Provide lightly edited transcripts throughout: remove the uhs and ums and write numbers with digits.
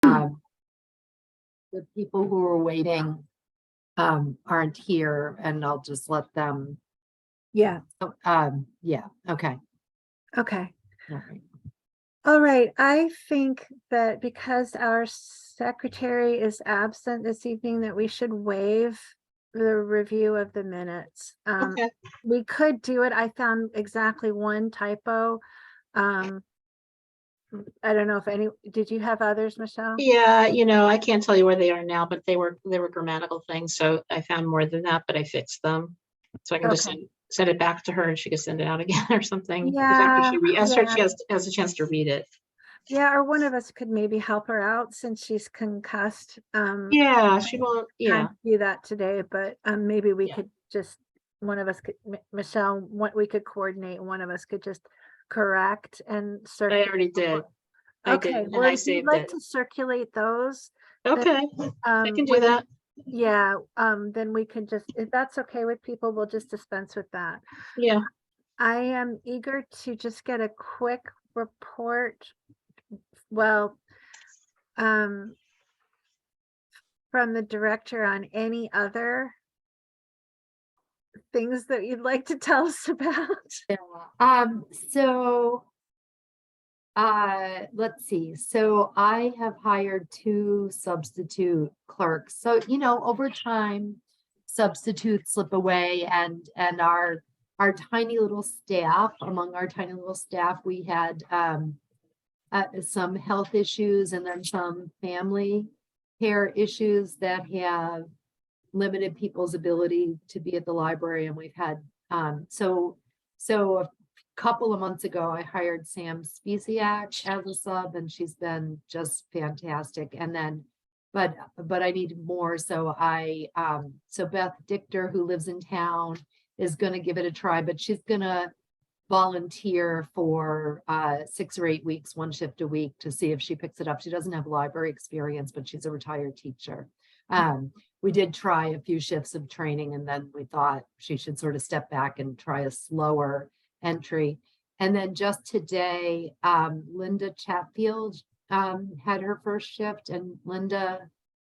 The people who are waiting aren't here, and I'll just let them. Yeah, Yeah, okay. okay. All right. All right, I think that because our secretary is absent this evening, that we should waive the review of the minutes. Okay. We could do it. I found exactly one typo. I don't know if did you have others, Michelle? Yeah, I can't tell you where they are now, but they were grammatical things. So I found more than that, but I fixed them. So I can just Okay. send it back to her and she can send it out again or something. Because after Yeah, she has a chance to read it. yeah, or one of us could maybe help her out since she's concussed. Yeah, she won't. Yeah. Can't do that today, but maybe we Yeah. could just, one of us could, Michelle, we could coordinate, one of us could just correct and I circulate. already did. I Okay, did, and well, I if you'd saved like it. to circulate those, Okay, I can do that. yeah, then we can just, if that's okay with people, we'll just dispense with that. Yeah. I am eager to just get a quick report. Well, from the director on any other things that you'd like to tell us about. So let's see. So I have hired 2 substitute clerks. So, over time, substitutes slip away, and our tiny little staff, among our tiny little staff, we had some health issues and then some family care issues that have limited people's ability to be at the library. And we've had so a couple of months ago, I hired Sam Spesiak as a sub, and she's been just fantastic. And then, but I need more. So so Beth Dichter, who lives in town, is going to give it a try, but she's going to volunteer for 6 or 8 weeks, 1 shift a week, to see if she picks it up. She doesn't have library experience, but she's a retired teacher. We did try a few shifts of training, and then we thought she should sort of step back and try a slower entry. And then just today, Linda Chatfield had her first shift, and Linda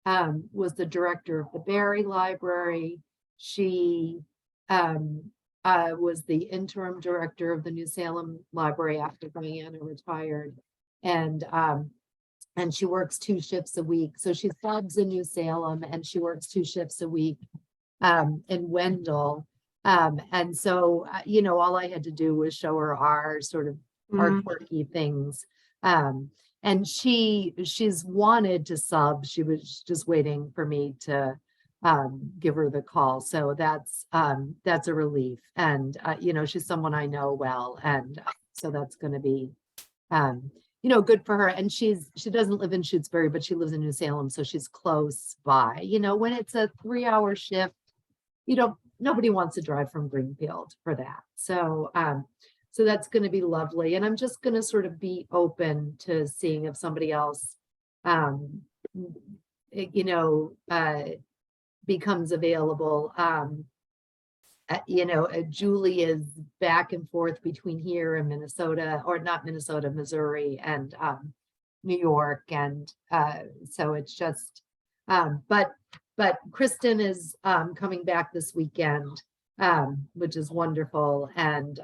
was the director of the Barry Library. She was the interim director of the New Salem Library after Diana retired. And she works 2 shifts a week. So she subs in New Salem and she works 2 shifts a week in Wendell. And so, all I had to do was show her our sort of our quirky things. And she's wanted to sub. She was just waiting for me to give her the call. So that's a relief. And, she's someone I know well. And so that's going to be, good for her. And she doesn't live in Shutesbury, but she lives in New Salem. So she's close by. When it's a 3-hour shift, nobody wants to drive from Greenfield for that. So, so that's going to be lovely. And I'm just going to sort of be open to seeing if somebody else, becomes available. Julie is back and forth between here and Minnesota, or not Minnesota, Missouri, and New York. And so it's just, but Kristen is coming back this weekend, which is wonderful. And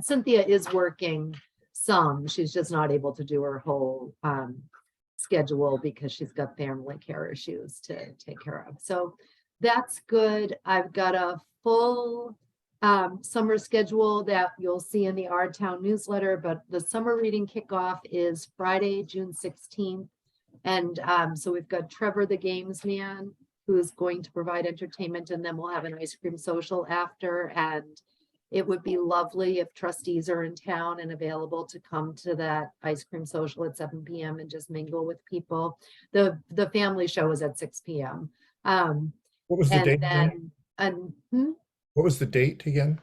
Cynthia is working some. She's just not able to do her whole schedule because she's got family care issues to take care of. So that's good. I've got a full summer schedule that you'll see in the Our Town newsletter, but the summer reading kickoff is Friday, June 16th. And so we've got Trevor the Games Man, who is going to provide entertainment, and then we'll have an ice cream social after. And it would be lovely if trustees are in town and available to come to that ice cream social at 7 p.m. and just mingle with people. The family show is at 6 p.m. What was the date again? What was the date again?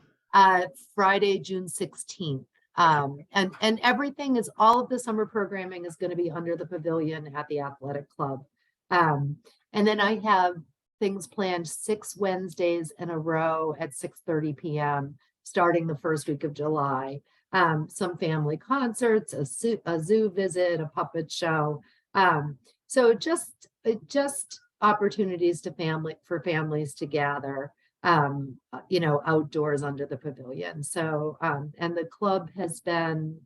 Friday, June 16th. And everything is, all of the summer programming is going to be under the pavilion at the athletic club. And then I have things planned 6 Wednesdays in a row at 6:30 p.m. starting the first week of July. some family concerts, a zoo visit, a puppet show. So just opportunities for families to gather, outdoors under the pavilion. So, and the club has been,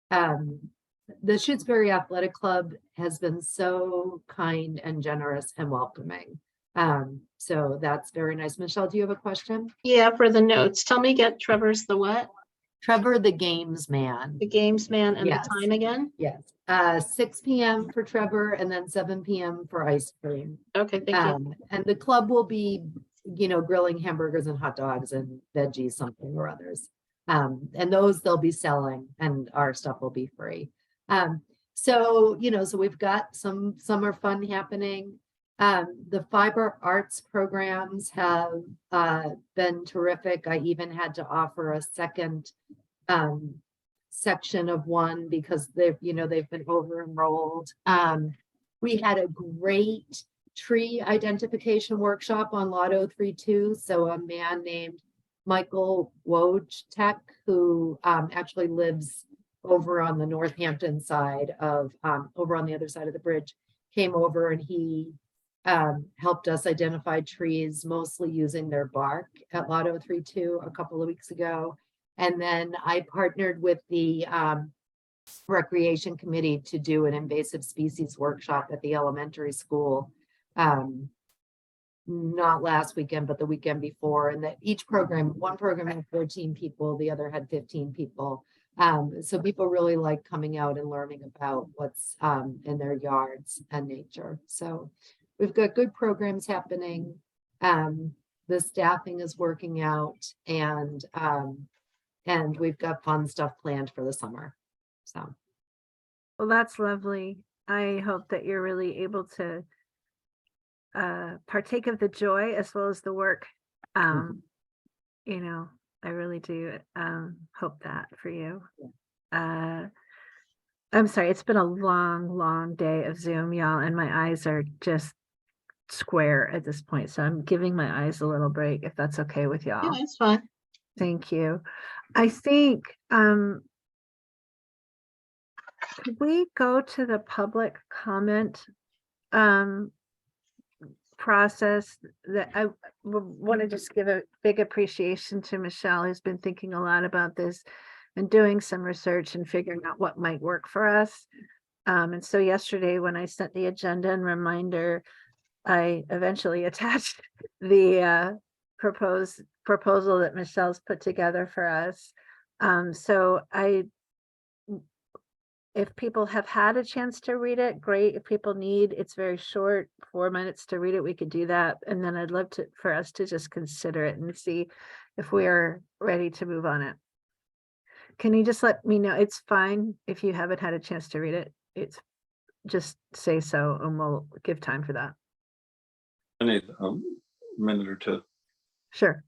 the Shutesbury Athletic Club has been so kind and generous and welcoming. So that's very nice. Michelle, do you have a question? Yeah, for the notes, tell me, get Trevor's the what? Trevor, the games man. The games man, and Yes. the time again? Yes. 6 p.m. for Trevor and then 7 p.m. for ice cream. Okay, thank you. And the club will be, grilling hamburgers and hot dogs and veggies, something or others. And those they'll be selling, and our stuff will be free. So we've got some summer fun happening. The fiber arts programs have been terrific. I even had to offer a second section of one because they've been over enrolled. We had a great tree identification workshop on Lot 032. So a man named Michael Wojtek, who actually lives over on the Northampton side of, over on the other side of the bridge, came over and he helped us identify trees, mostly using their bark at Lot 032 a couple of weeks ago. And then I partnered with the Recreation Committee to do an invasive species workshop at the elementary school. Not last weekend, but the weekend before, and that one program had 14 people, the other had 15 people. So people really like coming out and learning about what's in their yards and nature. So we've got good programs happening. The staffing is working out, and we've got fun stuff planned for the summer. So. Well, that's lovely. I hope that you're really able to partake of the joy as well as the work. I really do hope that for you. I'm sorry, it's been a long day of Zoom, y'all, and my eyes are just square at this point. So I'm giving my eyes a little break, if that's okay with y'all. Yeah, that's fine. Thank you. I think, could we go to the public comment process? That I want to just give a big appreciation to Michelle, who's been thinking a lot about this and doing some research and figuring out what might work for us. And so yesterday when I sent the agenda and reminder, I eventually attached the proposal that Michelle's put together for us. So if people have had a chance to read it, great. If people need, it's very short, 4 minutes to read it, we could do that. And then I'd love for us to just consider it and see if we are ready to move on it. Can you just let me know? It's fine if you haven't had a chance to read it. It's just say so and we'll give time for that. I need a minute or two. Sure.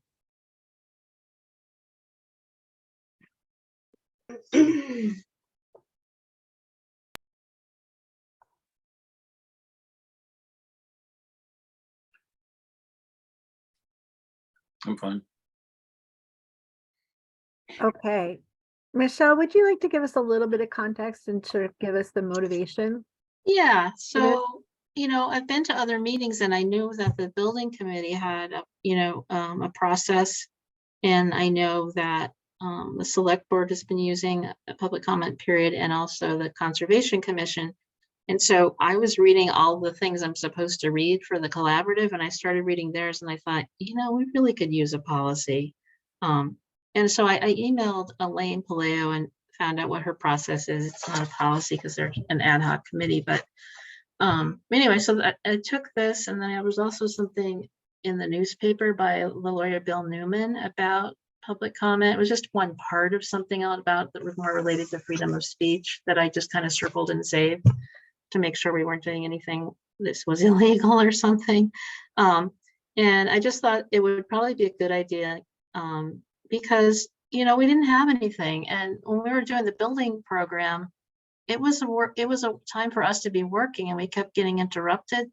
I'm fine. Okay. Michelle, would you like to give us a little bit of context and sort of give us the motivation? Yeah, so, I've been to other meetings and I knew that the building committee had, a process. And I know that the select board has been using a public comment period, and also the Conservation Commission. And so I was reading all the things I'm supposed to read for the collaborative, and I started reading theirs and I thought, we really could use a policy. And so I emailed Elaine Paleo and found out what her process is. It's not a policy because they're an ad hoc committee, but anyway, so I took this, and then there was also something in the newspaper by the lawyer Bill Newman about public comment. It was just one part of something about that was more related to freedom of speech that I just kind of circled and saved to make sure we weren't doing anything this was illegal or something. And I just thought it would probably be a good idea because, we didn't have anything. And when we were doing the building program, it was a time for us to be working, and we kept getting interrupted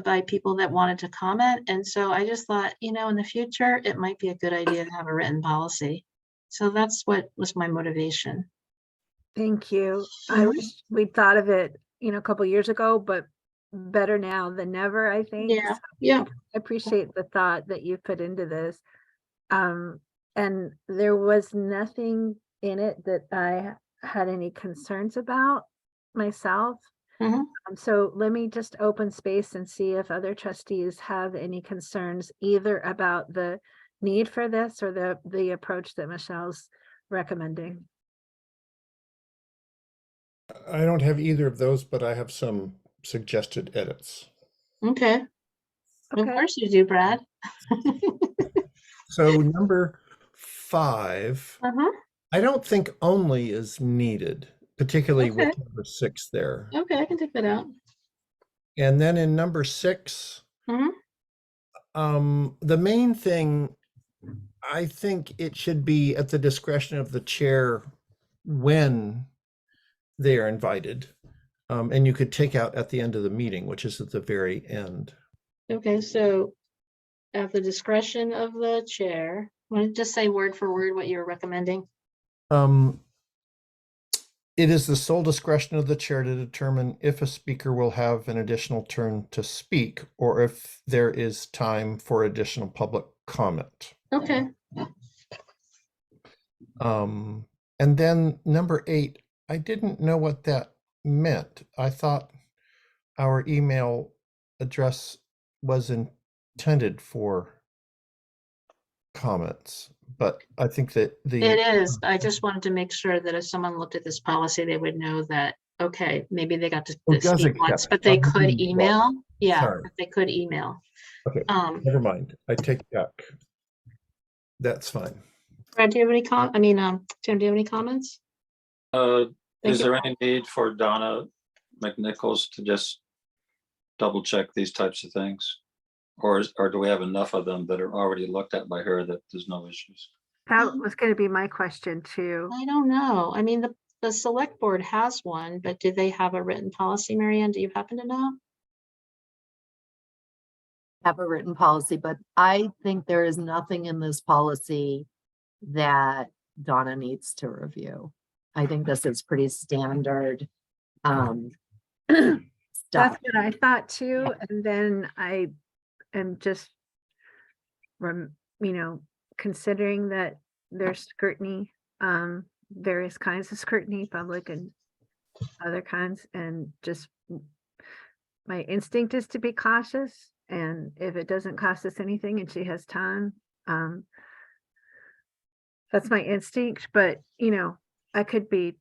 by people that wanted to comment. And so I just thought, in the future, it might be a good idea to have a written policy. So that's what was my motivation. Thank you. I Mhm. wish we'd thought of it, a couple years ago, but better now than never, I think. Yeah, So yeah. I appreciate the thought that you put into this. And there was nothing in it that I had any concerns about myself. Mhm. So let me just open space and see if other trustees have any concerns either about the need for this or the approach that Michelle's recommending. I don't have either of those, but I have some suggested edits. Okay. Of Okay. course you do, Brad. So number 5, Uh-huh. I don't think only is needed, particularly Okay. with number 6 there. Okay, I can take that out. And then in number 6, Mhm. the main thing, I think it should be at the discretion of the chair when they are invited. And you could take out at the end of the meeting, which is at the very end. Okay, so at the discretion of the chair, want to just say word for word what you're recommending? It is the sole discretion of the chair to determine if a speaker will have an additional turn to speak or if there is time for additional public comment. Okay. And then number 8, I didn't know what that meant. I thought our email address was intended for comments, but I think that It is. I just wanted to make sure that if someone looked at this policy, they would know that, okay, maybe they got to It does speak once, accept but they other could than email. Yeah, Sorry. but they could email. Okay, never mind. I take back. That's fine. Brad, do you have any Tim, do you have any comments? Thank Is you. there any need for Donna McNichols to just double check these types of things? Or do we have enough of them that are already looked at by her that there's no issues? That was going to be my question too. I don't know. I mean, the select board has one, but do they have a written policy, Marianne? Do you happen to know? Have a written policy, but I think there is nothing in this policy that Donna needs to review. I think this is pretty standard That's stuff. what I thought too. And then I am just, considering that there's scrutiny, various kinds of scrutiny, public and other kinds, and just my instinct is to be cautious. And if it doesn't cost us anything and she has time, that's my instinct. But I could be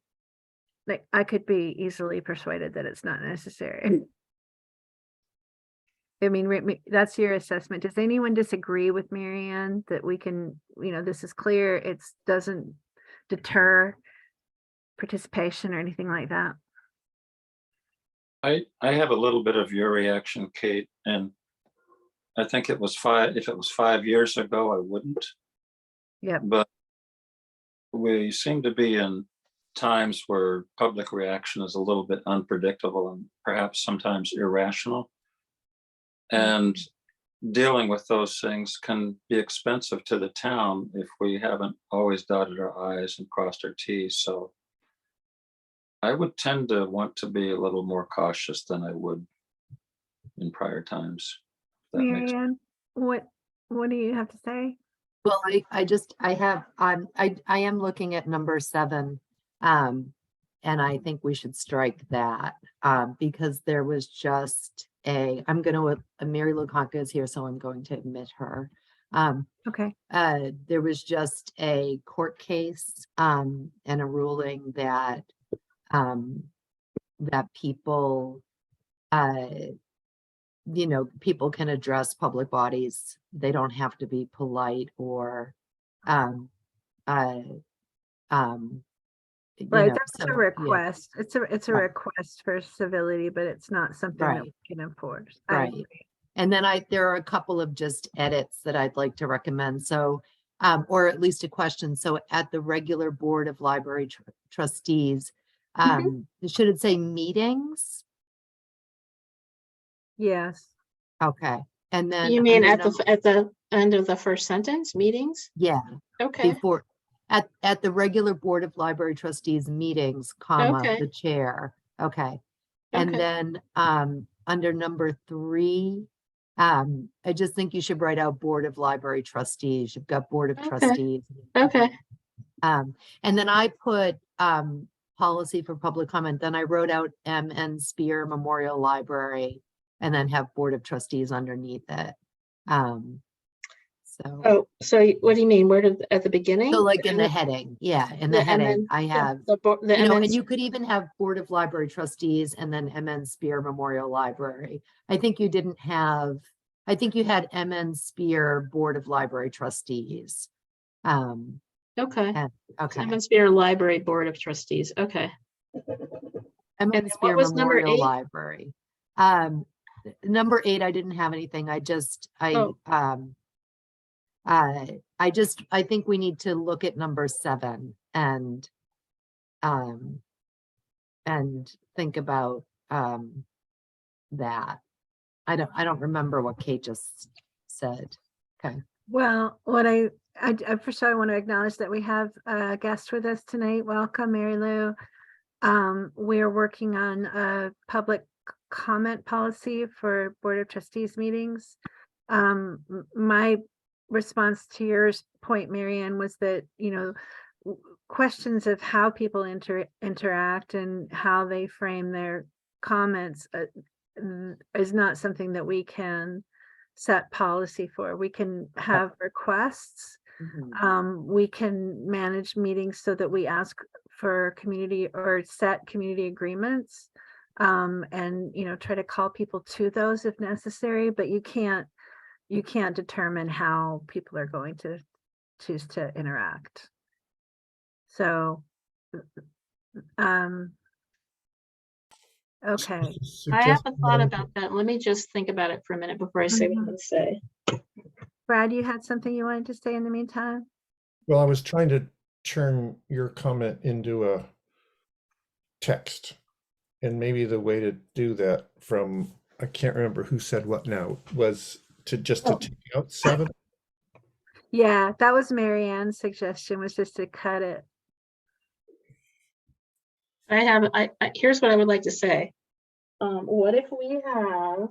easily persuaded that it's not necessary. I mean, that's your assessment. Does anyone disagree with Marianne that we can, this is clear, it doesn't deter participation or anything like that? I have a little bit of your reaction, Kate, and I think if it was 5 years ago, I wouldn't. Yep. But we seem to be in times where public reaction is a little bit unpredictable and perhaps sometimes irrational. And dealing with those things can be expensive to the town if we haven't always dotted our I's and crossed our T's. So I would tend to want to be a little more cautious than I would in prior times. That makes Marianne, what do you have to say? Well, I am looking at number 7. And I think we should strike that because there was just Mary Lukanka is here, so I'm going to admit her. Okay. There was just a court case and a ruling that that people people can address public bodies. They don't have to be polite or Right, that's a so, yeah, request. It's a Right. request for civility, but it's not something that Right. we can enforce. I Right. agree. And then there are a couple of just edits that I'd like to recommend. So, or at least a question. So at the regular Board of Library Trustees, should it say meetings? Yes. Okay. And then You mean under at the end of the first sentence, meetings? yeah, Okay. before, at the regular Board of Library Trustees meetings, comma, Okay. the chair. Okay. And Okay. then, under number 3, I just think you should write out Board of Library Trustees. You've got Board of Okay. Trustees. Okay. And then I put, policy for public comment. Then I wrote out MN Spear Memorial Library and then have Board of Trustees underneath it. So, Oh, so what do you mean? Where did, at the beginning? so like in And the then heading, yeah, in the heading, I have, The you know, MN and you could even have Board of Library Trustees and then MN Spear Memorial Library. I think you didn't have, I think you had MN Spear Board of Library Trustees. Okay. Okay. MN Spear Library Board of Trustees. Okay. MN then Spear what was number Memorial 8? Library. Number 8, I didn't have anything. I think we need to look at number 7 and think about that. I don't remember what Kate just said. Okay. Well, first of all, I want to acknowledge that we have a guest with us tonight. Welcome, Mary Lou. We're working on a public comment policy for Board of Trustees meetings. My response to your point, Marianne, was that, you know, questions of how people interact and how they frame their comments is not something that we can set policy for. We can have requests. Mhm. We can manage meetings so that we ask for community or set community agreements, and, you know, try to call people to those if necessary, but you can't determine how people are going to choose to interact. So, okay. I have a Suggesting thought that- about that. Let me just think about it for a minute before I say what I'm going to say. Brad, you had something you wanted to say in the meantime? Well, I was trying to turn your comment into a text. And maybe the way to do that from, I can't remember who said what now, was to just to Oh. take out 7. Yeah, that was Marianne's suggestion, was just to cut it. Here's what I would like to say. What if we have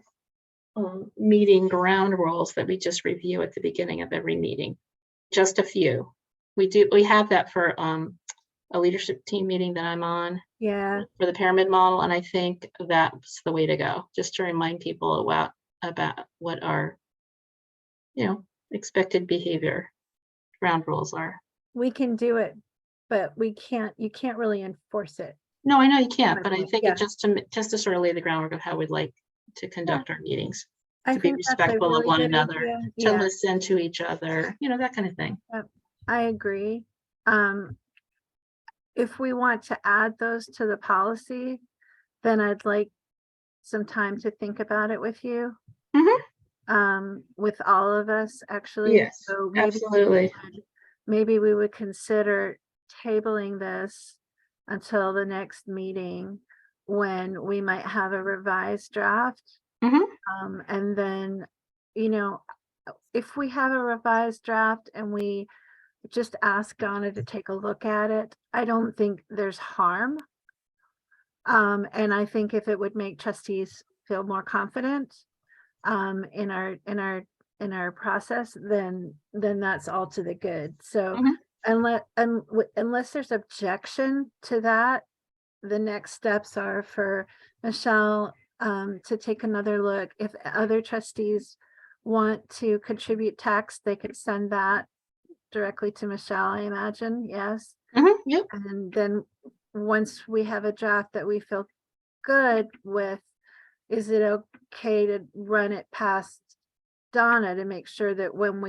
meeting ground rules that we just review at the beginning of every meeting? Just a few. We have that for a leadership team meeting that I'm on Yeah, for the pyramid model, and I think that's the way to go, just to remind people about what our, you know, expected behavior ground rules are. we can do it, but you can't really enforce it. No, I know you can't, but I Right, think yeah. it just to sort of lay the groundwork of how we'd like to conduct our meetings, I to be think that's a respectful of really one good another, idea. to Yeah, listen to each other, you know, that kind of thing. I agree. If we want to add those to the policy, then I'd like some time to think about it with you. With all of us, actually. Yes, So absolutely. maybe we would consider tabling this until the next meeting, when we might have a revised draft. Mhm. And then, you know, if we have a revised draft and we just ask Donna to take a look at it, I don't think there's harm. And I think if it would make trustees feel more confident in our process, then that's all to the good. So Mhm. unless there's objection to that, the next steps are for Michelle to take another look. If other trustees want to contribute text, they could send that directly to Michelle, I imagine. Yes. Yep. And then once we have a draft that we feel good with, is it okay to run it past Donna to make sure that when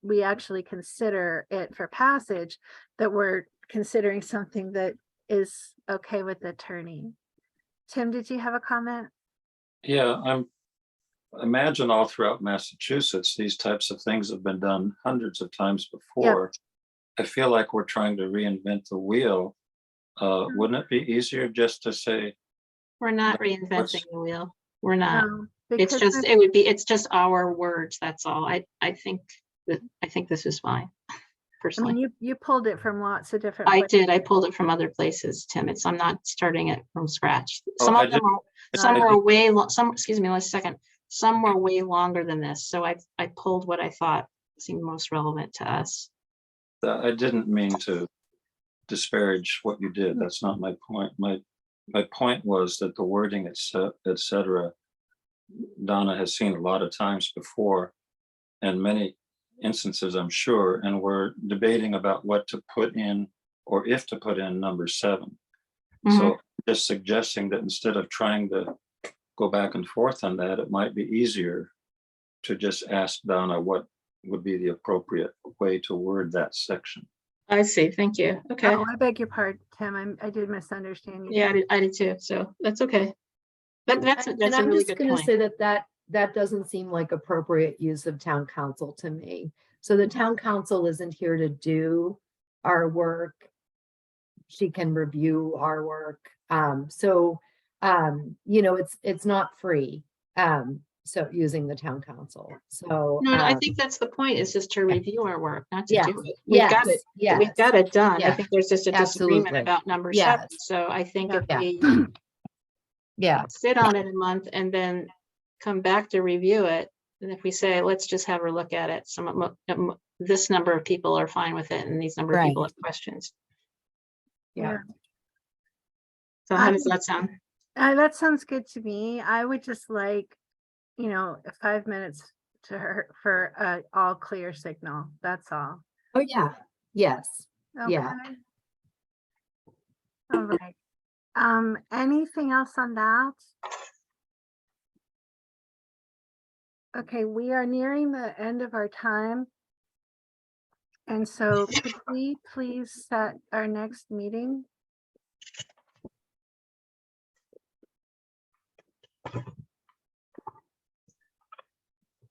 we actually consider it for passage, that we're considering something that is okay with the attorney? Tim, did you have a comment? Yeah, imagine all throughout Massachusetts, these types of things have been done hundreds of times before. I feel like we're trying to reinvent the wheel. Wouldn't it be easier just to say, We're not What's- reinventing the wheel. We're not. No, It's because just, it's just our words, that's all. I think this is fine. personally. you pulled it from lots of different. I places. did, I pulled it from other places, Tim. I'm not starting it from scratch. Oh, Some I of them did- some I were did- way, excuse me, last second. Some were way longer than this, so I pulled what I thought seemed most relevant to us. I didn't mean to disparage what you did. That's not my point. My point was that the wording, et cetera, Donna has seen a lot of times before, and many instances, I'm sure, and we're debating about what to put in or if to put in number 7. So just suggesting that instead of trying to go back and forth on that, it might be easier to just ask Donna what would be the appropriate way to word that section. I see, thank you. Okay, Oh, I beg your pardon, Tim. I did misunderstand you. yeah, I did too, so that's okay. That's And a I'm really just good gonna point. say that doesn't seem like appropriate use of town council to me. So the town council isn't here to do our work. She can review our work. It's not free. So using the town council. So No, I think that's the point, is just to review our work, not to yeah, do it. We've got it. yes, We've got it done. I yeah, think there's just a disagreement absolutely. about number 7. Yes. So I think if Yeah. we yeah, sit on it a month and then come back to review it, and if we say, let's just have her look at it, this number of people are fine with it and these number of people Right. have questions. yeah. So how does that sound? That sounds good to me. I would just like, 5 minutes to her for all clear signal. That's all. Oh, yeah, yes. Yeah. Okay. All right. Anything else on that? Okay, we are nearing the end of our time. And so could we please set our next meeting?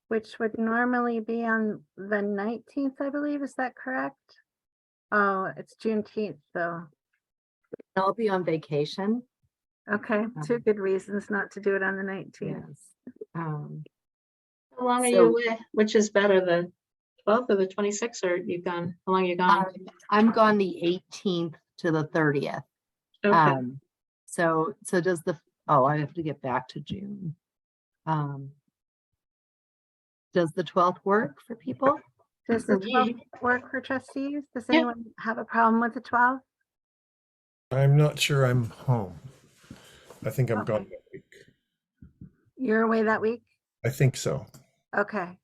Which would normally be on the 19th, I believe. Is that correct? Oh, it's Juneteenth, though. I'll be on vacation. Okay, 2 good reasons not to do it on the 19th. Yes. How long are So- you away? Which is better, the 12th or the 26th, or you gone? How long are you gone? I'm gone the 18th to the 30th. Okay. So does I have to get back to June. Does the 12th work for people? Does For the 12th me. work for trustees? Does Yeah. anyone have a problem with the 12th? I'm not sure I'm home. I think I'm gone Okay. that week. You're away that week? I think so. Okay.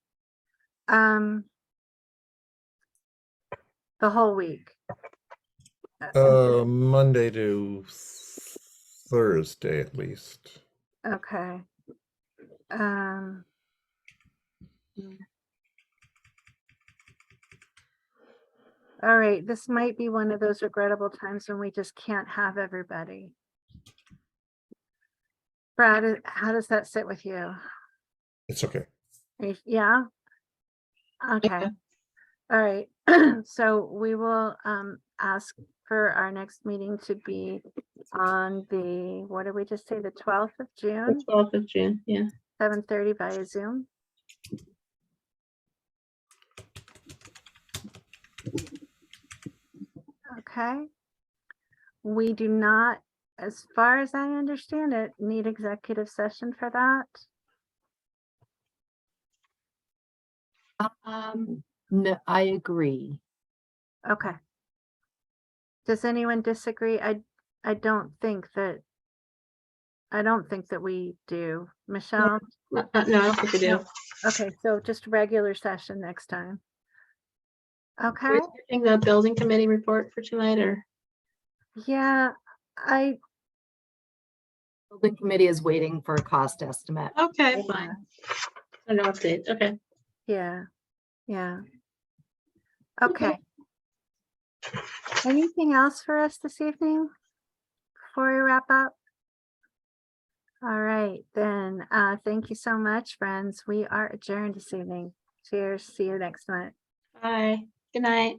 The whole week. Monday to Thursday at least. Okay. All right, this might be one of those regrettable times when we just can't have everybody. Brad, how does that sit with you? It's okay. Yeah? Okay. All right. So we will ask for our next meeting to be on the, what did we just say, the 12th of June, The 12th of June, yeah. 7:30 via Zoom. Okay. We do not, as far as I understand it, need executive session for that. No, I agree. Okay. Does anyone disagree? I don't think that we do. Michelle? No, I don't think we do. No. Okay, so just regular session next time. Okay, Are you expecting the building committee report for tonight, or? yeah, Building committee is waiting for a cost estimate. Okay, fine. So no update, okay. yeah. Okay. Anything else for us this evening before we wrap up? All right, then, thank you so much, friends. We are adjourned this evening. Cheers. See you next month. Bye, good night.